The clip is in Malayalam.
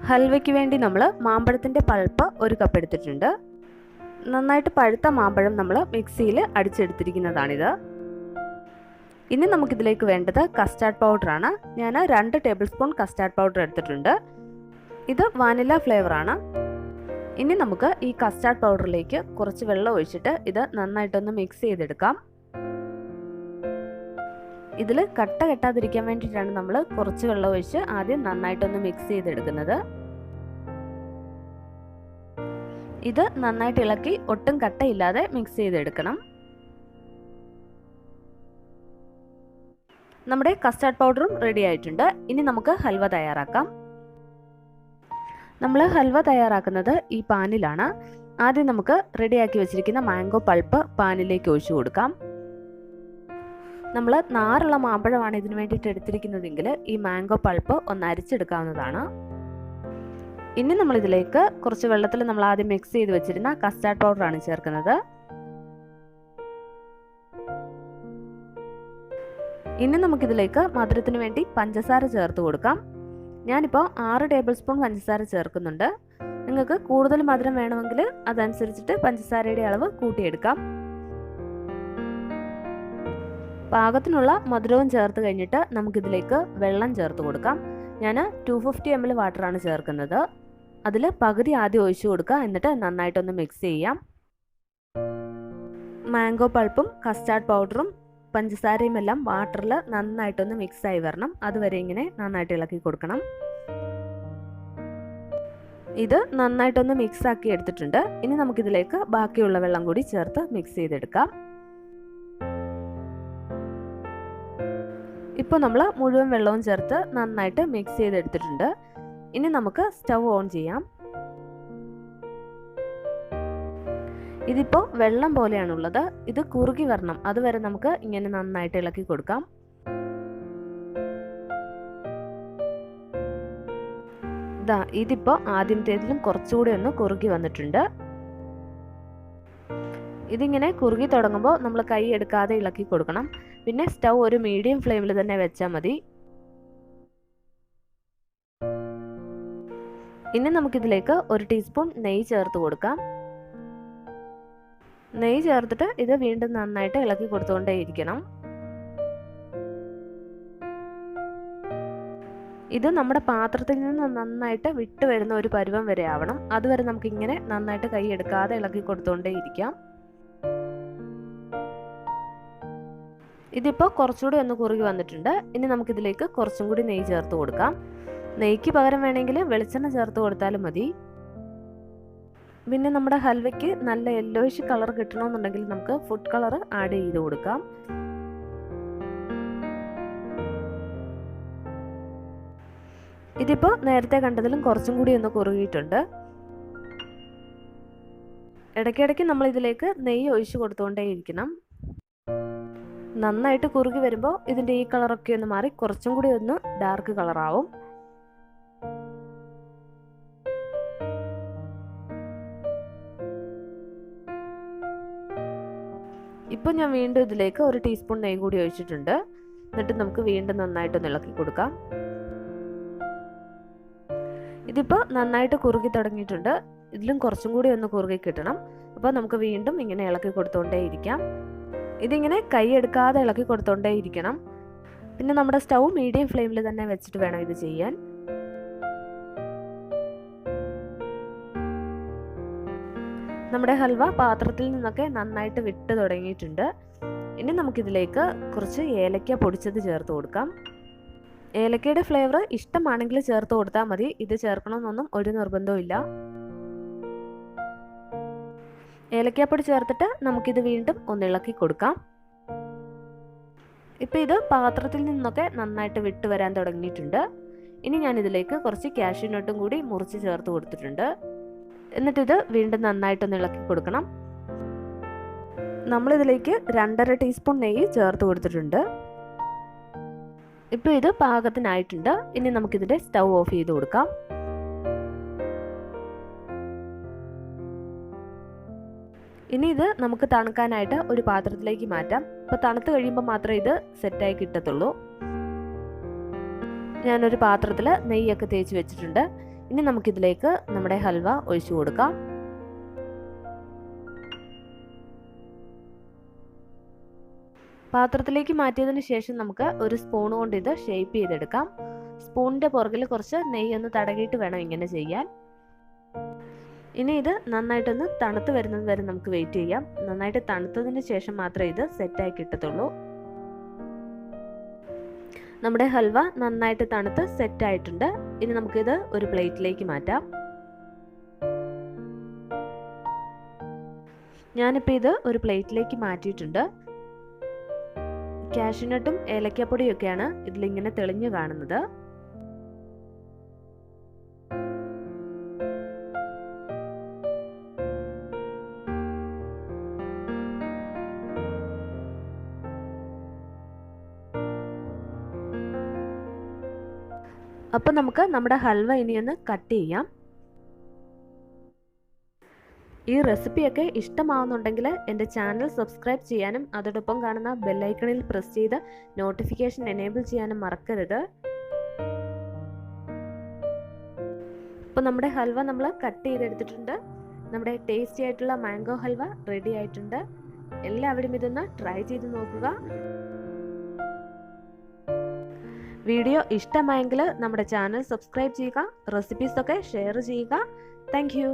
ഹൽവയ്ക്ക് വേണ്ടി നമ്മൾ മാമ്പഴത്തിൻ്റെ പൾപ്പ് ഒരു കപ്പ് എടുത്തിട്ടുണ്ട്. നന്നായിട്ട് പഴുത്ത മാമ്പഴം നമ്മൾ മിക്സിയിൽ അടിച്ചെടുത്തിരിക്കുന്നതാണിത്. ഇനി നമുക്കിതിലേക്ക് വേണ്ടത് കസ്റ്റാർഡ് പൗഡറാണ്. ഞാൻ 2 ടേബിൾ സ്പൂൺ കസ്റ്റാർഡ് പൗഡർ എടുത്തിട്ടുണ്ട്. ഇത് വാനില ഫ്ലേവറാണ്. ഇനി നമുക്ക് ഈ കസ്റ്റാർഡ് പൗഡറിലേക്ക് കുറച്ച് വെള്ളം ഒഴിച്ചിട്ട് ഇത് നന്നായിട്ടൊന്ന് മിക്സ് ചെയ്തെടുക്കാം. ഇതിൽ കട്ട കെട്ടാതിരിക്കാൻ വേണ്ടിയിട്ടാണ് നമ്മൾ കുറച്ച് വെള്ളം ഒഴിച്ച് ആദ്യം നന്നായിട്ടൊന്ന് മിക്സ് ചെയ്തെടുക്കുന്നത്. ഇത് നന്നായിട്ട് ഇളക്കി ഒട്ടും കട്ടയില്ലാതെ മിക്സ് ചെയ്തെടുക്കണം. നമ്മുടെ കസ്റ്റാർഡ് പൗഡറും റെഡി ആയിട്ടുണ്ട്. ഇനി നമുക്ക് ഹൽവ തയ്യാറാക്കാം. നമ്മൾ ഹൽവ തയ്യാറാക്കുന്നത് ഈ പാനിലാണ്. ആദ്യം നമുക്ക് റെഡിയാക്കി വെച്ചിരിക്കുന്ന മാംഗോ പൾപ്പ് പാനിലേക്ക് ഒഴിച്ചു കൊടുക്കാം. നമ്മൾ നാറുള്ള മാമ്പഴമാണ് ഇതിനു വേണ്ടിയിട്ട് എടുത്തിരിക്കുന്നതെങ്കിൽ ഈ മാംഗോ പൾപ്പ് ഒന്ന് അരിച്ചെടുക്കാവുന്നതാണ്. ഇനി നമ്മൾ ഇതിലേക്ക് കുറച്ച് വെള്ളത്തിൽ നമ്മൾ ആദ്യം മിക്സ് ചെയ്ത് വെച്ചിരുന്ന കസ്റ്റാർഡ് പൗഡറാണ് ചേർക്കുന്നത്. ഇനി നമുക്കിതിലേക്ക് മധുരത്തിന് വേണ്ടി പഞ്ചസാര ചേർത്ത് കൊടുക്കാം. ഞാനിപ്പോൾ 6 ടേബിൾ സ്പൂൺ പഞ്ചസാര ചേർക്കുന്നുണ്ട്. നിങ്ങൾക്ക് കൂടുതൽ മധുരം വേണമെങ്കിൽ അതനുസരിച്ചിട്ട് പഞ്ചസാരയുടെ അളവ് കൂട്ടിയെടുക്കാം. പാകത്തിനുള്ള മധുരവും ചേർത്ത് കഴിഞ്ഞിട്ട് നമുക്കിതിലേക്ക് വെള്ളം ചേർത്ത് കൊടുക്കാം. ഞാൻ 250 ml വാട്ടറാണ് ചേർക്കുന്നത്. അതിൽ പകുതി ആദ്യം ഒഴിച്ചു കൊടുക്കുക. എന്നിട്ട് നന്നായിട്ടൊന്ന് മിക്സ് ചെയ്യാം. മാംഗോ പൾപ്പും കസ്റ്റാർഡ് പൗഡറും പഞ്ചസാരയും എല്ലാം വാട്ടറിൽ നന്നായിട്ടൊന്ന് മിക്സായി വരണം. അതുവരെ ഇങ്ങനെ നന്നായിട്ട് ഇളക്കി കൊടുക്കണം. ഇത് നന്നായിട്ടൊന്ന് മിക്സ് ആക്കി എടുത്തിട്ടുണ്ട്. ഇനി നമുക്കിതിലേക്ക് ബാക്കിയുള്ള വെള്ളം കൂടി ചേർത്ത് മിക്സ് ചെയ്തെടുക്കാം. ഇപ്പോൾ നമ്മൾ മുഴുവൻ വെള്ളവും ചേർത്ത് നന്നായിട്ട് മിക്സ് ചെയ്തെടുത്തിട്ടുണ്ട്. ഇനി നമുക്ക് സ്റ്റവ് ഓൺ ചെയ്യാം. ഇതിപ്പോൾ വെള്ളം പോലെയാണുള്ളത്. ഇത് കുറുകി വരണം. അതുവരെ നമുക്ക് ഇങ്ങനെ നന്നായിട്ട് ഇളക്കി കൊടുക്കാം. ഇതിപ്പോൾ ആദ്യത്തേതിലും കുറച്ചുകൂടി ഒന്ന് കുറുകി വന്നിട്ടുണ്ട്. ഇതിങ്ങനെ കുറുകി തുടങ്ങുമ്പോൾ നമ്മൾ കൈ എടുക്കാതെ ഇളക്കി കൊടുക്കണം. പിന്നെ സ്റ്റൗ ഒരു മീഡിയം ഫ്ലെയിമിൽ തന്നെ വെച്ചാൽ മതി. ഇനി നമുക്കിതിലേക്ക് 1 ടീസ്പൂൺ നെയ്യ് ചേർത്ത് കൊടുക്കാം. നെയ്യ് ചേർത്തിട്ട് ഇത് വീണ്ടും നന്നായിട്ട് ഇളക്കി കൊടുത്തുകൊണ്ടേയിരിക്കണം. ഇത് നമ്മുടെ പാത്രത്തിൽ നിന്ന് നന്നായിട്ട് വിട്ട് വരുന്ന ഒരു പരുവം വരെ ആവണം. അതുവരെ നമുക്കിങ്ങനെ നന്നായിട്ട് കൈ എടുക്കാതെ ഇളക്കി കൊടുത്തുകൊണ്ടേയിരിക്കാം. ഇതിപ്പോൾ കുറച്ചുകൂടി ഒന്ന് കുറുകി വന്നിട്ടുണ്ട്. ഇനി നമുക്കിതിലേക്ക് കുറച്ചും കൂടി നെയ്യ് ചേർത്ത് കൊടുക്കാം. നെയ്ക്ക് പകരം വേണമെങ്കിൽ വെളിച്ചെണ്ണ ചേർത്ത് കൊടുത്താലും മതി. പിന്നെ നമ്മുടെ ഹൽവയ്ക്ക് നല്ല യെല്ലോയിഷ് കളർ കിട്ടണമെന്നുണ്ടെങ്കിൽ നമുക്ക് ഫുഡ് കളർ ആഡ് ചെയ്ത് കൊടുക്കാം. ഇതിപ്പോൾ നേരത്തെ കണ്ടതിലും കുറച്ചും കൂടി ഒന്ന് കുറുകിയിട്ടുണ്ട്. ഇടയ്ക്കിടയ്ക്ക് നമ്മൾ ഇതിലേക്ക് നെയ്യ് ഒഴിച്ചു കൊടുത്തുകൊണ്ടേയിരിക്കണം. നന്നായിട്ട് കുറുകി വരുമ്പോൾ ഇതിൻ്റെ ഈ കളറൊക്കെ ഒന്ന് മാറി കുറച്ചും കൂടി ഒന്ന് ഡാർക്ക് കളറാവും. ഇപ്പോൾ ഞാൻ വീണ്ടും ഇതിലേക്ക് 1 ടീസ്പൂൺ നെയ്യ് കൂടി ഒഴിച്ചിട്ടുണ്ട്. എന്നിട്ട് നമുക്ക് വീണ്ടും നന്നായിട്ടൊന്ന് ഇളക്കി കൊടുക്കാം. ഇതിപ്പോൾ നന്നായിട്ട് കുറുകി തുടങ്ങിയിട്ടുണ്ട്. ഇതിലും കുറച്ചും കൂടി ഒന്ന് കുറുകി കിട്ടണം. അപ്പോൾ നമുക്ക് വീണ്ടും ഇങ്ങനെ ഇളക്കി കൊടുത്തുകൊണ്ടേയിരിക്കാം. ഇതിങ്ങനെ കൈ എടുക്കാതെ ഇളക്കി കൊടുത്തുകൊണ്ടേയിരിക്കണം. പിന്നെ നമ്മുടെ സ്റ്റൗ മീഡിയം ഫ്ലെയിമിൽ തന്നെ വെച്ചിട്ട് വേണം ഇത് ചെയ്യാൻ. നമ്മുടെ ഹൽവ പാത്രത്തിൽ നിന്നൊക്കെ നന്നായിട്ട് വിട്ട് തുടങ്ങിയിട്ടുണ്ട്. ഇനി നമുക്കിതിലേക്ക് കുറച്ച് ഏലക്ക പൊടിച്ചത് ചേർത്ത് കൊടുക്കാം. ഏലക്കയുടെ ഫ്ലേവർ ഇഷ്ടമാണെങ്കിൽ ചേർത്ത് കൊടുത്താൽ മതി. ഇത് ചേർക്കണമെന്നൊന്നും ഒരു നിർബന്ധവും ഇല്ല. ഏലക്കാപ്പൊടി ചേർത്തിട്ട് നമുക്കിത് വീണ്ടും ഒന്ന് ഇളക്കി കൊടുക്കാം. ഇപ്പോൾ ഇത് പാത്രത്തിൽ നിന്നൊക്കെ നന്നായിട്ട് വിട്ട് വരാൻ തുടങ്ങിയിട്ടുണ്ട്. ഇനി ഞാനിതിലേക്ക് കുറച്ച് കാഷ്യൂ നട്ടും കൂടി മുറിച്ച് ചേർത്ത് കൊടുത്തിട്ടുണ്ട്. എന്നിട്ടിത് വീണ്ടും നന്നായിട്ടൊന്ന് ഇളക്കി കൊടുക്കണം. നമ്മളിതിലേക്ക് 2.5 ടീസ്പൂൺ നെയ്യ് ചേർത്ത് കൊടുത്തിട്ടുണ്ട്. ഇപ്പോൾ ഇത് പാകത്തിനായിട്ടുണ്ട്. ഇനി നമുക്കിതിൻ്റെ സ്റ്റൗ ഓഫ് ചെയ്ത് കൊടുക്കാം. ഇനി ഇത് നമുക്ക് തണുക്കാനായിട്ട് ഒരു പാത്രത്തിലേക്ക് മാറ്റാം. അപ്പോൾ തണുത്ത് കഴിയുമ്പോൾ മാത്രമേ ഇത് സെറ്റായി കിട്ടത്തുള്ളൂ. ഞാനൊരു പാത്രത്തിൽ നെയ്യൊക്കെ തേച്ച് വെച്ചിട്ടുണ്ട്. ഇനി നമുക്കിതിലേക്ക് നമ്മുടെ ഹൽവ ഒഴിച്ചു കൊടുക്കാം. പാത്രത്തിലേക്ക് മാറ്റിയതിന് ശേഷം നമുക്ക് ഒരു സ്പൂൺ കൊണ്ട് ഇത് ഷേപ്പ് ചെയ്തെടുക്കാം. സ്പൂണിൻ്റെ പുറകിൽ കുറച്ച് നെയ്യ് ഒന്ന് തടകിയിട്ട് വേണം ഇങ്ങനെ ചെയ്യാൻ. ഇനി ഇത് നന്നായിട്ടൊന്ന് തണുത്ത് വരുന്നത് വരെ നമുക്ക് വെയിറ്റ് ചെയ്യാം. നന്നായിട്ട് തണുത്തതിന് ശേഷം മാത്രമേ ഇത് സെറ്റായി കിട്ടത്തുള്ളൂ. നമ്മുടെ ഹൽവ നന്നായിട്ട് തണുത്ത് സെറ്റായിട്ടുണ്ട്. ഇനി നമുക്കിത് ഒരു പ്ലേറ്റിലേക്ക് മാറ്റാം. ഞാനിപ്പോൾ ഇത് ഒരു പ്ലേറ്റിലേക്ക് മാറ്റിയിട്ടുണ്ട്. കാഷ്യൂനട്ടും ഏലക്കാപ്പൊടിയൊക്കെയാണ് ഇതിലിങ്ങനെ തെളിഞ്ഞു കാണുന്നത്. അപ്പോൾ നമുക്ക് നമ്മുടെ ഹൽവ ഇനിയൊന്ന് കട്ട് ചെയ്യാം. ഈ റെസിപ്പിയൊക്കെ ഇഷ്ടമാവുന്നുണ്ടെങ്കിൽ എൻ്റെ ചാനൽ സബ്സ്ക്രൈബ് ചെയ്യാനും അതോടൊപ്പം കാണുന്ന ബെല്ലൈക്കണിൽ പ്രസ് ചെയ്ത് നോട്ടിഫിക്കേഷൻ എനേബിൾ ചെയ്യാനും മറക്കരുത്. അപ്പോൾ നമ്മുടെ ഹൽവ നമ്മൾ കട്ട് ചെയ്തെടുത്തിട്ടുണ്ട്. നമ്മുടെ ടേസ്റ്റി ആയിട്ടുള്ള മാംഗോ ഹൽവ റെഡി ആയിട്ടുണ്ട്. എല്ലാവരും ഇതൊന്ന് ട്രൈ ചെയ്ത് നോക്കുക. വീഡിയോ ഇഷ്ടമായെങ്കിൽ നമ്മുടെ ചാനൽ സബ്സ്ക്രൈബ് ചെയ്യുക, റെസിപ്പീസൊക്കെ ഷെയർ ചെയ്യുക. Thank you.